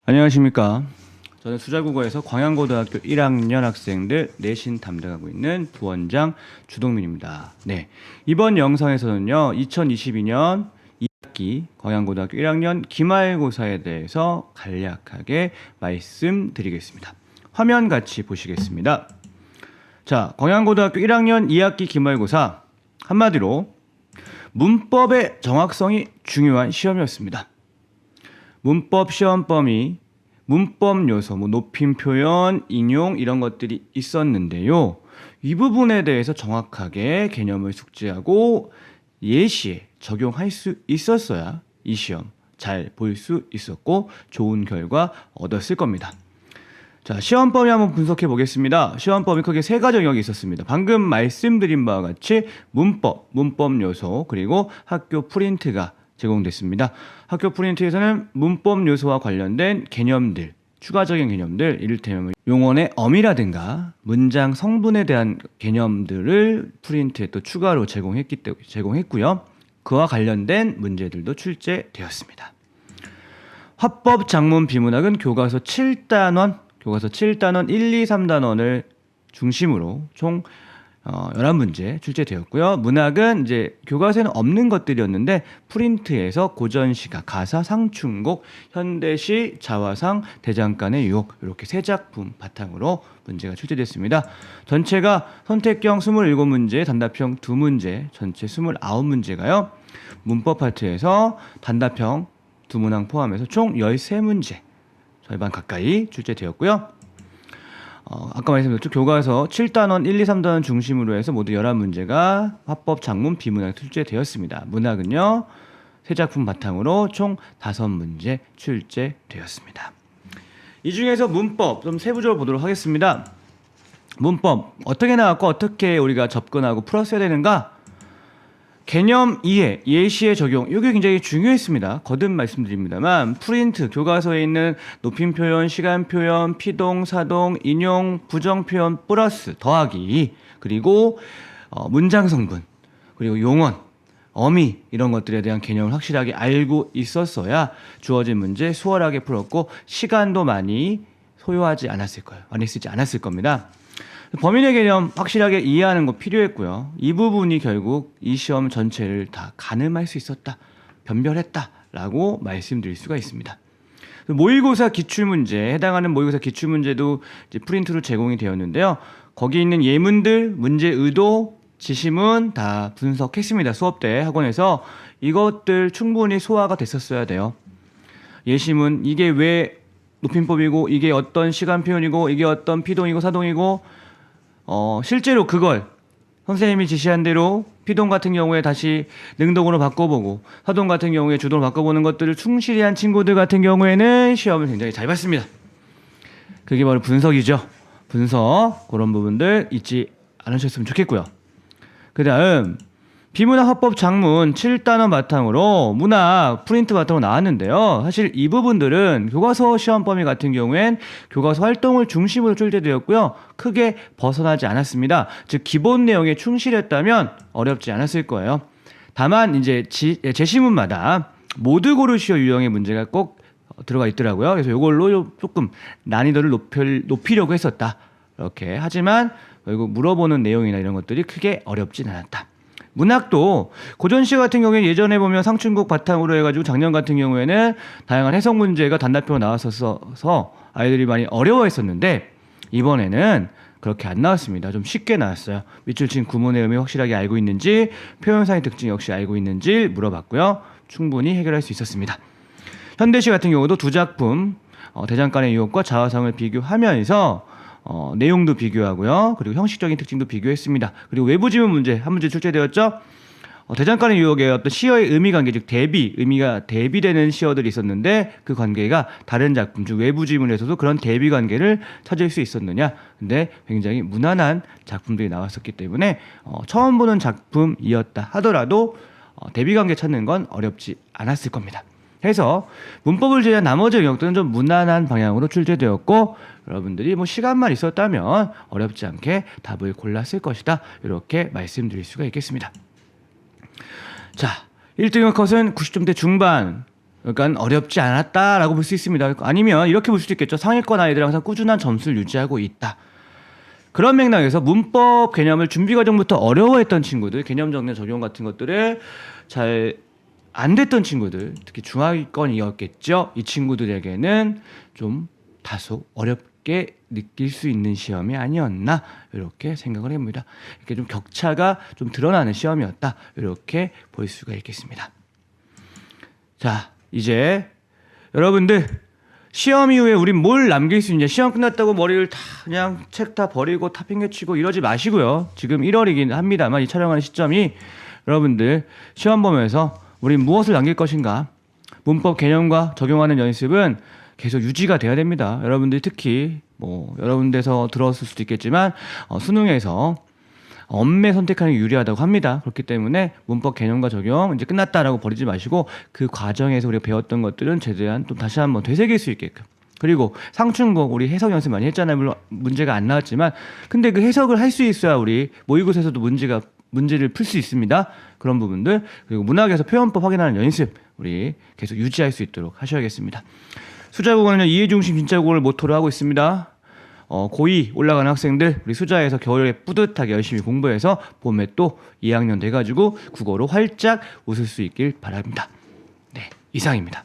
안녕하십니까. 저는 수자국어에서 광양고등학교 1학년 학생들 내신 담당하고 있는 부원장 주동민입니다. 네, 이번 영상에서는요, 2022년 2학기 광양고등학교 1학년 기말고사에 대해서 간략하게 말씀드리겠습니다. 화면 같이 보시겠습니다. 자, 광양고등학교 1학년 2학기 기말고사, 한마디로 문법의 정확성이 중요한 시험이었습니다. 문법 시험 범위, 문법 요소, 높임 표현, 인용 이런 것들이 있었는데요. 이 부분에 대해서 정확하게 개념을 숙지하고 예시에 적용할 수 있었어야 이 시험 잘 볼 수 있었고 좋은 결과 얻었을 겁니다. 자, 시험 범위 한번 분석해 보겠습니다. 시험 범위 크게 세 가지 영역이 있었습니다. 방금 말씀드린 바와 같이 문법 요소, 그리고 학교 프린트가 제공됐습니다. 학교 프린트에서는 문법 요소와 관련된 개념들, 추가적인 개념들, 이를테면 용언의 어미라든가 문장 성분에 대한 개념들을 프린트에 또 추가로 제공했고요. 그와 관련된 문제들도 출제되었습니다. 화법, 작문, 비문학은 교과서 7단원 1, 2, 3단원을 중심으로 총 11문제 출제되었고요. 문학은 이제 교과서에는 없는 것들이었는데 프린트에서 고전시가, 가사, 상충곡, 현대시, 자화상, 대장간의 유혹 이렇게 세 작품 바탕으로 문제가 출제됐습니다. 전체가 선택형 27문제, 단답형 2문제, 전체 29문제가요. 문법 파트에서 단답형 2문항 포함해서 총 13문제, 절반 가까이 출제되었고요. 아까 말씀드렸죠. 교과서 7단원, 1, 2, 3단원 중심으로 해서 모두 11문제가 화법, 작문, 비문학 출제되었습니다. 문학은요, 세 작품 바탕으로 총 5문제 출제되었습니다. 이 중에서 문법 좀 세부적으로 보도록 하겠습니다. 문법 어떻게 나왔고 어떻게 우리가 접근하고 풀었어야 되는가? 개념 이해, 예시의 적용, 이게 굉장히 중요했습니다. 거듭 말씀드립니다만 프린트, 교과서에 있는 높임 표현, 시간 표현, 피동, 사동, 인용, 부정 표현 플러스 더하기, 그리고 문장 성분, 그리고 용언, 어미 이런 것들에 대한 개념을 확실하게 알고 있었어야 주어진 문제 수월하게 풀었고 시간도 많이 소요하지 않았을 거예요. 많이 쓰지 않았을 겁니다. 범인의 개념 확실하게 이해하는 거 필요했고요. 이 부분이 결국 이 시험 전체를 다 가늠할 수 있었다, 변별했다라고 말씀드릴 수가 있습니다. 모의고사 기출문제, 해당하는 모의고사 기출문제도 이제 프린트로 제공이 되었는데요. 거기 있는 예문들, 문제 의도, 지시문 다 분석했습니다. 수업 때 학원에서 이것들 충분히 소화가 됐었어야 돼요. 예시문, 이게 왜 높임법이고, 이게 어떤 시간 표현이고, 이게 어떤 피동이고 사동이고, 실제로 그걸 선생님이 지시한 대로 피동 같은 경우에 다시 능동으로 바꿔보고 사동 같은 경우에 주동으로 바꿔보는 것들을 충실히 한 친구들 같은 경우에는 시험을 굉장히 잘 봤습니다. 그게 바로 분석이죠. 분석, 그런 부분들 잊지 않으셨으면 좋겠고요. 그 다음 비문학, 화법, 작문 7단원 바탕으로 문학 프린트 바탕으로 나왔는데요. 사실 이 부분들은 교과서 시험 범위 같은 경우엔 교과서 활동을 중심으로 출제되었고요. 크게 벗어나지 않았습니다. 즉 기본 내용에 충실했다면 어렵지 않았을 거예요. 다만 이제 제시문마다 모두 고르시오 유형의 문제가 꼭 들어가 있더라고요. 그래서 이걸로 조금 난이도를 높이려고 했었다. 이렇게 하지만 결국 물어보는 내용이나 이런 것들이 크게 어렵진 않았다. 문학도 고전시 같은 경우에 예전에 보면 상춘곡 바탕으로 해가지고 작년 같은 경우에는 다양한 해석 문제가 단답형으로 나왔어서 아이들이 많이 어려워했었는데 이번에는 그렇게 안 나왔습니다. 좀 쉽게 나왔어요. 밑줄 친 구문의 의미 확실하게 알고 있는지, 표현상의 특징 역시 알고 있는지 물어봤고요. 충분히 해결할 수 있었습니다. 현대시 같은 경우도 두 작품 대장간의 유혹과 자화상을 비교하면서 내용도 비교하고요. 그리고 형식적인 특징도 비교했습니다. 그리고 외부 지문 문제 한 문제 출제되었죠. 대장간의 유혹의 어떤 시어의 의미 관계, 즉 대비, 의미가 대비되는 시어들이 있었는데 그 관계가 다른 작품, 즉 외부 지문에서도 그런 대비 관계를 찾을 수 있었느냐. 근데 굉장히 무난한 작품들이 나왔었기 때문에 처음 보는 작품이었다 하더라도 대비 관계 찾는 건 어렵지 않았을 겁니다. 해서 문법을 제외한 나머지 영역들은 좀 무난한 방향으로 출제되었고 여러분들이 시간만 있었다면 어렵지 않게 답을 골랐을 것이다. 이렇게 말씀드릴 수가 있겠습니다. 자, 1등급 컷은 90점대 중반, 그러니까 어렵지 않았다라고 볼 수 있습니다. 아니면 이렇게 볼 수도 있겠죠. 상위권 아이들은 항상 꾸준한 점수를 유지하고 있다. 그런 맥락에서 문법 개념을 준비 과정부터 어려워했던 친구들, 개념 정리 적용 같은 것들을 잘 안 됐던 친구들, 특히 중하위권이었겠죠. 이 친구들에게는 좀 다소 어렵게 느낄 수 있는 시험이 아니었나 이렇게 생각을 해봅니다. 이렇게 좀 격차가 좀 드러나는 시험이었다 이렇게 볼 수가 있겠습니다. 자, 이제 여러분들 시험 이후에 우린 뭘 남길 수 있냐. 시험 끝났다고 머리를 다 그냥 책 다 버리고 다 팽개치고 이러지 마시고요. 지금 1월이긴 합니다만 이 촬영하는 시점이 여러분들 시험 보면서 우린 무엇을 남길 것인가. 문법 개념과 적용하는 연습은 계속 유지가 돼야 됩니다. 여러분들 특히 뭐 여러 군데서 들었을 수도 있겠지만 수능에서 엄매 선택하는 게 유리하다고 합니다. 그렇기 때문에 문법 개념과 적용 이제 끝났다라고 버리지 마시고 그 과정에서 우리가 배웠던 것들은 최대한 또 다시 한번 되새길 수 있게끔. 그리고 상충곡 우리 해석 연습 많이 했잖아요. 물론 문제가 안 나왔지만 근데 그 해석을 할 수 있어야 우리 모의고사에서도 문제를 풀 수 있습니다. 그런 부분들. 그리고 문학에서 표현법 확인하는 연습 우리 계속 유지할 수 있도록 하셔야겠습니다. 수자국어는 이해 중심 진짜국어를 모토로 하고 있습니다. 고2 올라가는 학생들 우리 수자에서 겨울에 뿌듯하게 열심히 공부해서 봄에 또 2학년 돼가지고 국어로 활짝 웃을 수 있길 바랍니다. 네, 이상입니다.